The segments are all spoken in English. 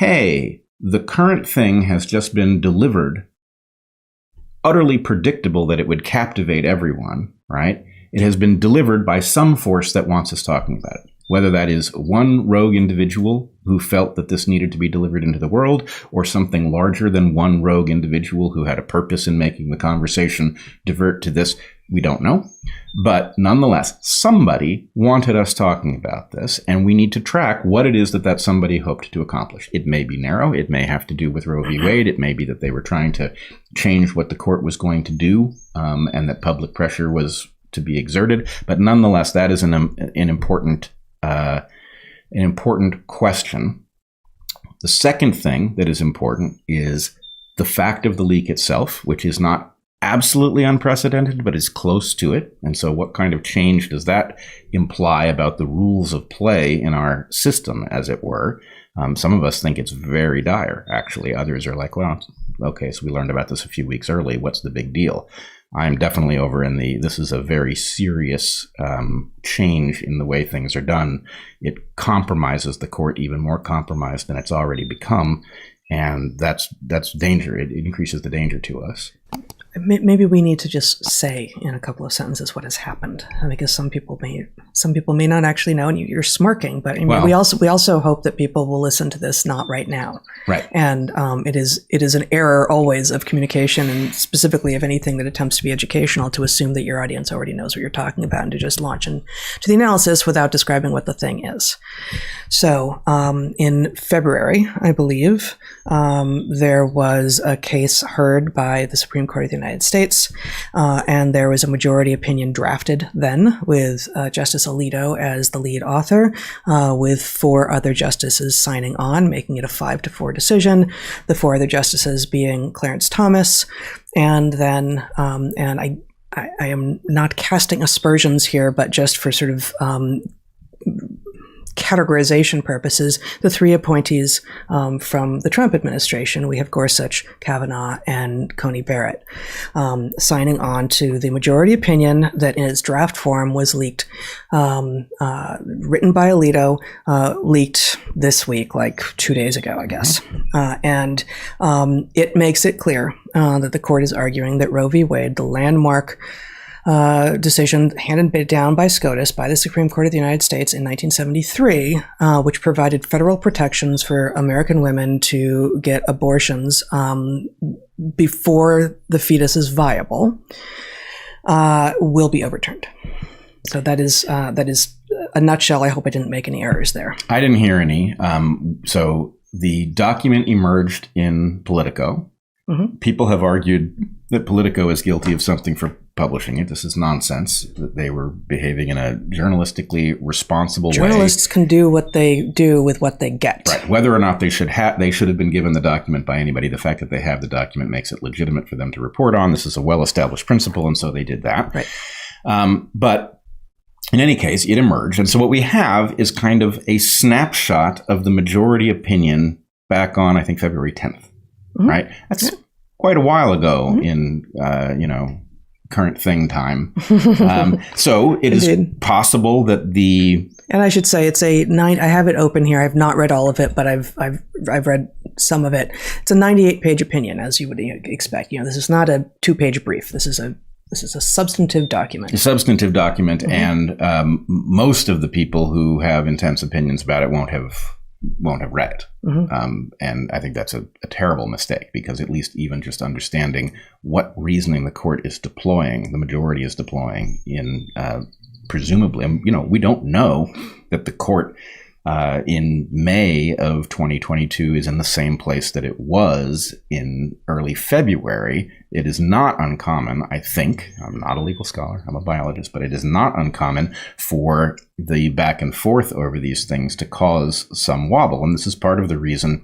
hey, the current thing has just been delivered, utterly predictable that it would captivate everyone, right? It has been delivered by some force that wants us talking about it. Whether that is one rogue individual who felt that this needed to be delivered into the world, or something larger than one rogue individual who had a purpose in making the conversation divert to this, we don't know. But nonetheless, somebody wanted us talking about this, and we need to track what it is that that somebody hoped to accomplish. It may be narrow. It may have to do with Roe v. Wade. It may be that they were trying to change what the court was going to do, and that public pressure was to be exerted. But nonetheless, that is an important question. The second thing that is important is the fact of the leak itself, which is not absolutely unprecedented, but is close to it. And so what kind of change does that imply about the rules of play in our system, as it were? Some of us think it's very dire, actually. Others are like, well, okay, so we learned about this a few weeks early. What's the big deal? I'm definitely over in this is a very serious change in the way things are done. It compromises the court, even more compromised than it's already become. And that's danger. It increases the danger to us. Maybe we need to just say in a couple of sentences what has happened, because some people may not actually know. And you're smirking, but I mean, we also hope that people will listen to this not right now. Right. And it is an error always of communication, and specifically of anything that attempts to be educational, to assume that your audience already knows what you're talking about and to just launch into the analysis without describing what the thing is. So in February, I believe, there was a case heard by the Supreme Court of the United States, and there was a majority opinion drafted then with Justice Alito as the lead author, with 4 other justices signing on, making it a 5-4 decision, the 4 other justices being Clarence Thomas, and then, and I am not casting aspersions here, but just for sort of categorization purposes, the 3 appointees from the Trump administration. We have Gorsuch, Kavanaugh, and Coney Barrett, signing on to the majority opinion that in its draft form was leaked, written by Alito, leaked this week, like 2 days ago, I guess. And it makes it clear that the court is arguing that Roe v. Wade, the landmark decision handed down by SCOTUS, by the Supreme Court of the United States in 1973, which provided federal protections for American women to get abortions before the fetus is viable, will be overturned. So that is a nutshell. I hope I didn't make any errors there. I didn't hear any. So the document emerged in Politico. Mm-hmm. People have argued that Politico is guilty of something for publishing it. This is nonsense. That they were behaving in a journalistically responsible way. Journalists can do what they do with what they get. Right. Whether or not they should have been given the document by anybody, the fact that they have the document makes it legitimate for them to report on. This is a well-established principle, and so they did that. Right. But in any case, it emerged. And so what we have is kind of a snapshot of the majority opinion back on, I think, February 10th. Mm-hmm. Right? That's quite a while ago in, current thing time. So it is possible that and I should say it's a 9. I have it open here. I've not read all of it, but I've read some of it. It's a 98-page opinion, as you would expect. This is not a 2-page brief. This is a substantive document. A substantive document, mm-hmm. And most of the people who have intense opinions about it won't have read it. Mm-hmm. And I think that's a terrible mistake, because at least even just understanding what reasoning the court is deploying, the majority is deploying in presumably, we don't know that the court in May of 2022 is in the same place that it was in early February. It is not uncommon, I think, I'm not a legal scholar, I'm a biologist, but it is not uncommon for the back and forth over these things to cause some wobble. And this is part of the reason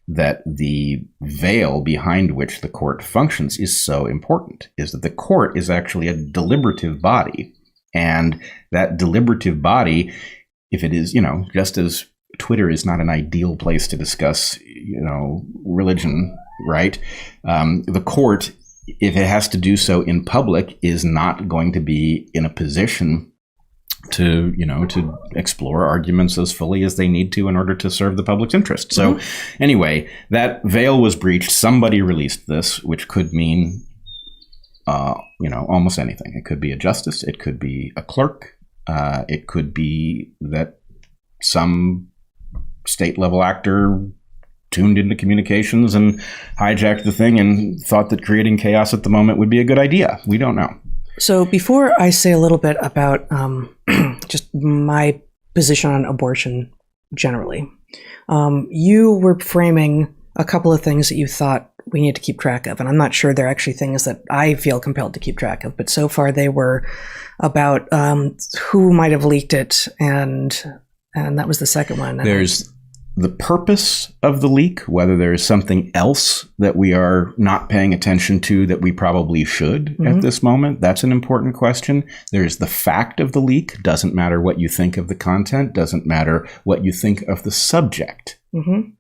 that the veil behind which the court functions is so important, is that the court is actually a deliberative body. And that deliberative body, if it is, just as Twitter is not an ideal place to discuss, religion, right? The court, if it has to do so in public, is not going to be in a position to explore arguments as fully as they need to in order to serve the public's interest. So anyway, that veil was breached. Somebody released this, which could mean, almost anything. It could be a justice. It could be a clerk. It could be that some state level actor tuned into communications and hijacked the thing and thought that creating chaos at the moment would be a good idea. We don't know. So before I say a little bit about just my position on abortion generally, you were framing a couple of things that you thought we need to keep track of. And I'm not sure they're actually things that I feel compelled to keep track of, but so far they were about who might have leaked it, and that was the second one. There's the purpose of the leak, whether there is something else that we are not paying attention to that we probably should at this moment. That's an important question. There's the fact of the leak. Doesn't matter what you think of the content. Doesn't matter what you think of the subject.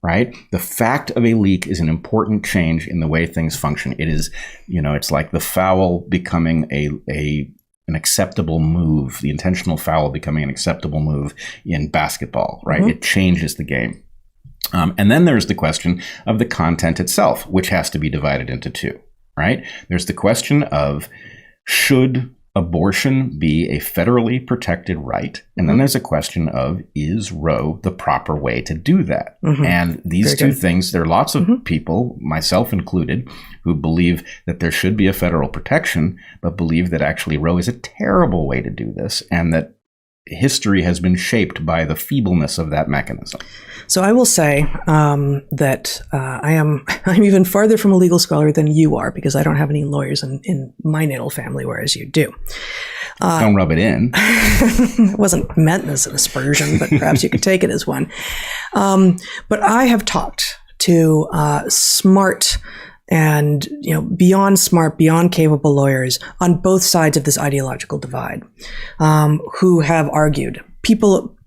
Right? The fact of a leak is an important change in the way things function. It is, it's like the foul becoming an acceptable move, the intentional foul becoming an acceptable move in basketball, right? It changes the game. And then there's the question of the content itself, which has to be divided into two, right? There's the question of, should abortion be a federally protected right? And then there's a question of, is Roe the proper way to do that? And these two things, there are lots of people, myself included, who believe that there should be a federal protection, but believe that actually Roe is a terrible way to do this, and that history has been shaped by the feebleness of that mechanism. So I will say that I'm even farther from a legal scholar than you are, because I don't have any lawyers in my natal family, whereas you do. Don't rub it in. It wasn't meant as an aspersion, but perhaps you could take it as one. But I have talked to smart and beyond smart, beyond capable lawyers on both sides of this ideological divide, who have argued,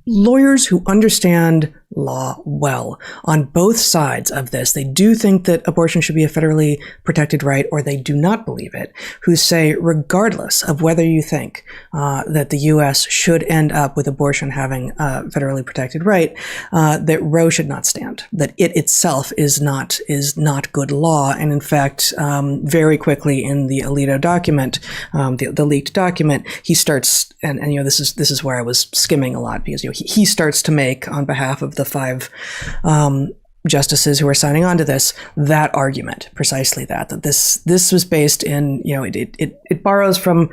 lawyers who understand law well on both sides of this. They do think that abortion should be a federally protected right, or they do not believe it, who say, regardless of whether you think that the U.S. should end up with abortion having a federally protected right, that Roe should not stand, that it itself is not good law. And in fact, very quickly in the Alito document, the leaked document, he starts, and this is where I was skimming a lot, because he starts to make, on behalf of the 5 justices who are signing on to this, that argument, precisely that this was based in, it borrows from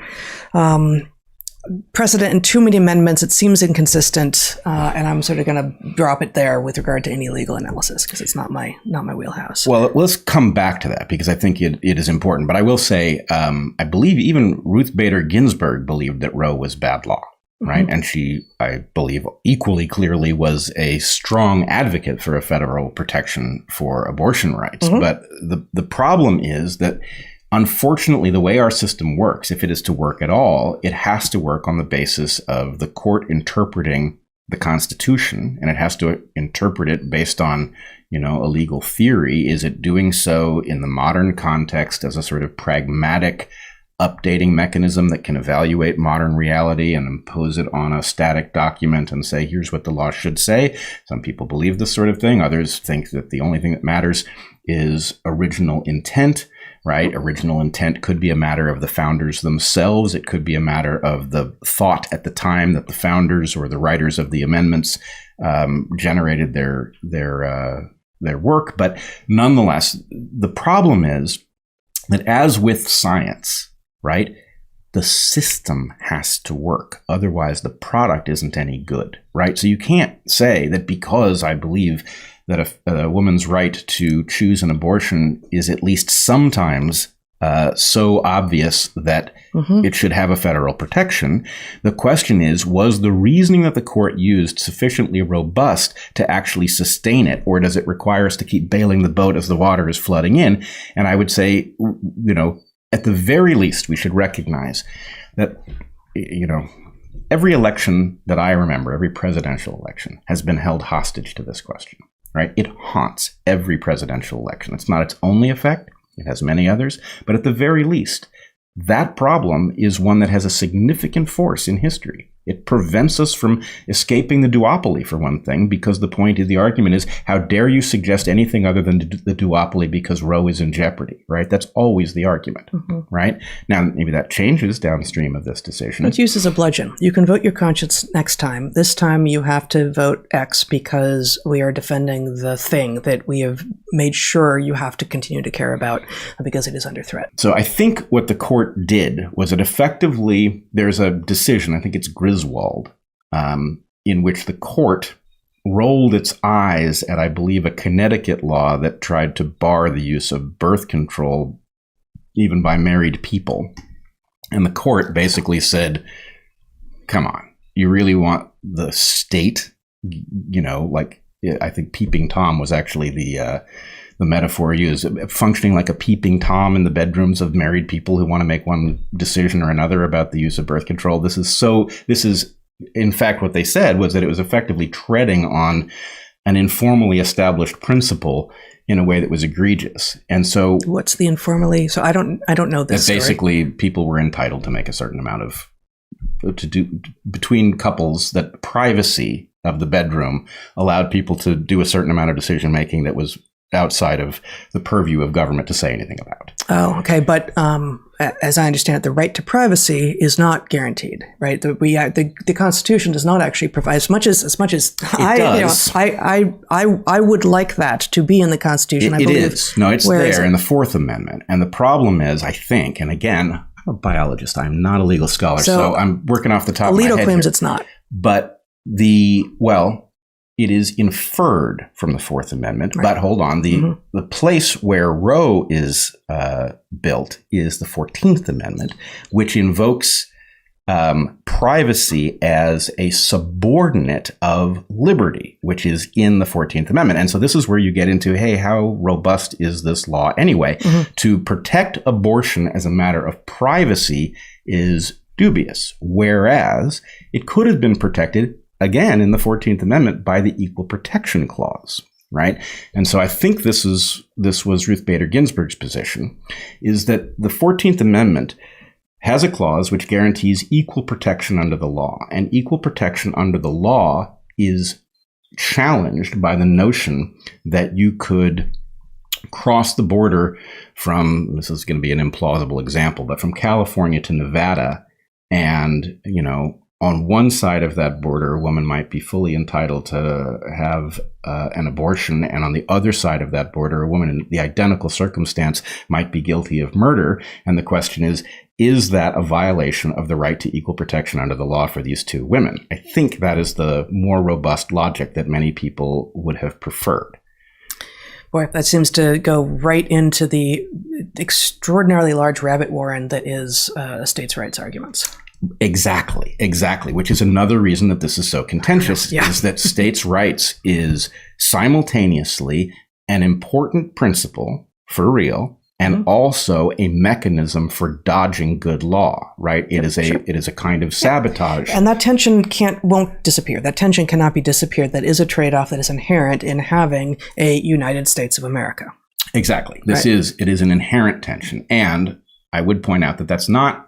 precedent in too many amendments. It seems inconsistent, and I'm sort of going to drop it there with regard to any legal analysis, because it's not my wheelhouse. Well, let's come back to that, because I think it is important. But I will say, I believe even Ruth Bader Ginsburg believed that Roe was bad law. Right. And she, I believe, equally clearly was a strong advocate for a federal protection for abortion rights. But the problem is that, unfortunately, the way our system works, if it is to work at all, it has to work on the basis of the court interpreting the Constitution, and it has to interpret it based on, a legal theory. Is it doing so in the modern context as a sort of pragmatic updating mechanism that can evaluate modern reality and impose it on a static document and say, here's what the law should say? Some people believe this sort of thing. Others think that the only thing that matters is original intent, right? Original intent could be a matter of the founders themselves. It could be a matter of the thought at the time that the founders or the writers of the amendments generated their work. But nonetheless, the problem is that, as with science, right, the system has to work. Otherwise, the product isn't any good, right? So you can't say that because I believe that a woman's right to choose an abortion is at least sometimes so obvious that it should have a federal protection. The question is, was the reasoning that the court used sufficiently robust to actually sustain it, or does it require us to keep bailing the boat as the water is flooding in? And I would say, at the very least, we should recognize that, every election that I remember, every presidential election, has been held hostage to this question, right? It haunts every presidential election. It's not its only effect. It has many others. But at the very least, that problem is one that has a significant force in history. It prevents us from escaping the duopoly, for one thing, because the point of the argument is, how dare you suggest anything other than the duopoly because Roe is in jeopardy, right? That's always the argument, right? Now, maybe that changes downstream of this decision. It's used as a bludgeon. You can vote your conscience next time. This time you have to vote X because we are defending the thing that we have made sure you have to continue to care about because it is under threat. So I think what the court did was it effectively, there's a decision, I think it's Griswold, in which the court rolled its eyes at, I believe, a Connecticut law that tried to bar the use of birth control even by married people. And the court basically said, come on, you really want the state, like, I think Peeping Tom was actually the metaphor used, functioning like a peeping Tom in the bedrooms of married people who want to make one decision or another about the use of birth control. This is, in fact, what they said was that it was effectively treading on an informally established principle in a way that was egregious. And so, what's the informally? So I don't know this. That basically people were entitled to make a certain amount of, to do between couples, that privacy of the bedroom allowed people to do a certain amount of decision making that was outside of the purview of government to say anything about. Oh, okay. But as I understand it, the right to privacy is not guaranteed, right? The Constitution does not actually provide as much as I would like that to be in the Constitution. I believe it is. No, it's there in the Fourth Amendment. And the problem is, I think, and again, I'm a biologist, I'm not a legal scholar, so I'm working off the top of my head. Alito claims here. It's not. But it is inferred from the Fourth Amendment. Right. But hold on, the place where Roe is built is the 14th Amendment, which invokes privacy as a subordinate of liberty, which is in the 14th Amendment. And so this is where you get into, hey, how robust is this law anyway? To protect abortion as a matter of privacy is dubious, whereas it could have been protected again in the 14th Amendment by the Equal Protection Clause, right? And so I think this was Ruth Bader Ginsburg's position, is that the 14th Amendment has a clause which guarantees equal protection under the law, and equal protection under the law is challenged by the notion that you could cross the border from, this is going to be an implausible example, but from California to Nevada, and, on one side of that border, a woman might be fully entitled to have an abortion, and on the other side of that border, a woman in the identical circumstance might be guilty of murder. And the question is that a violation of the right to equal protection under the law for these two women? I think that is the more robust logic that many people would have preferred. Boy, that seems to go right into the extraordinarily large rabbit warren that is states' rights arguments. Exactly. Which is another reason that this is so contentious, is that states' rights is simultaneously an important principle for real and also a mechanism for dodging good law, right? It is a kind of sabotage. And that tension won't disappear. That tension cannot be disappeared. That is a trade-off that is inherent in having a United States of America. Exactly. It is an inherent tension. And I would point out that that's not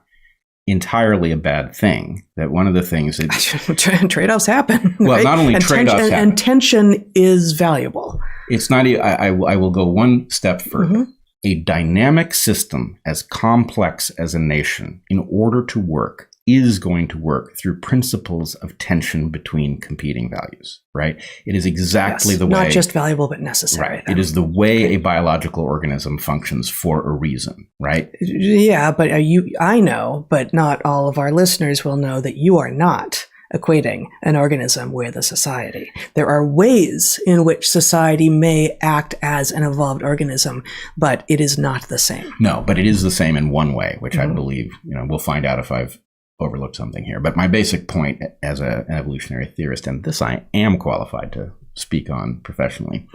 entirely a bad thing. That one of the things that trade-offs happen. Well, right? not only trade-offs happen. And tension is valuable. It's not. I will go one step further. A dynamic system as complex as a nation, in order to work, is going to work through principles of tension between competing values, right? It is exactly the way... Not just valuable, but necessary. Right. It is the way a biological organism functions for a reason, right? Yeah, but I know, but not all of our listeners will know that you are not equating an organism with a society. There are ways in which society may act as an evolved organism, but it is not the same. No, but it is the same in one way, which I believe, we'll find out if I've overlooked something here. But my basic point as an evolutionary theorist, and this I am qualified to speak on professionally,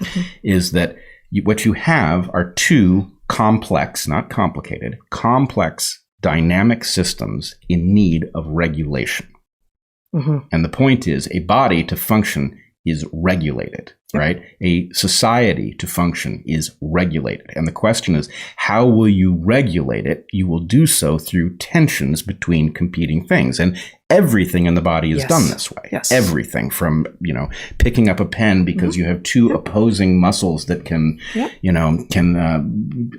is that what you have are two complex, not complicated, complex dynamic systems in need of regulation. And the point is, a body to function is regulated, right? A society to function is regulated. And the question is, how will you regulate it? You will do so through tensions between competing things. And everything in the body is done this way. Everything from, picking up a pen because you have two opposing muscles that can,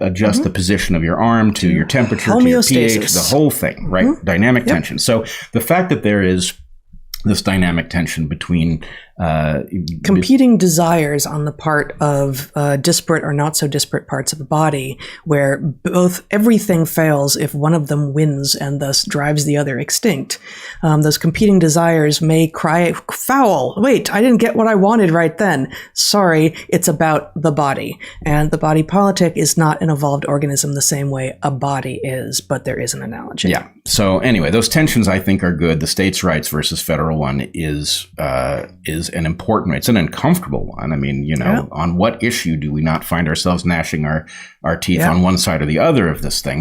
adjust the position of your arm to your temperature, to your pH, the whole thing, right? Dynamic tension. So the fact that there is this dynamic tension between competing desires on the part of disparate or not so disparate parts of the body, where everything fails if one of them wins and thus drives the other extinct. Those competing desires may cry foul. Wait, I didn't get what I wanted right then. Sorry, it's about the body. And the body politic is not an evolved organism the same way a body is, but there is an analogy. Yeah. So anyway, those tensions I think are good. The states' rights versus federal one is an important, it's an uncomfortable one. I mean, on what issue do we not find ourselves gnashing our teeth on one side or the other of this thing?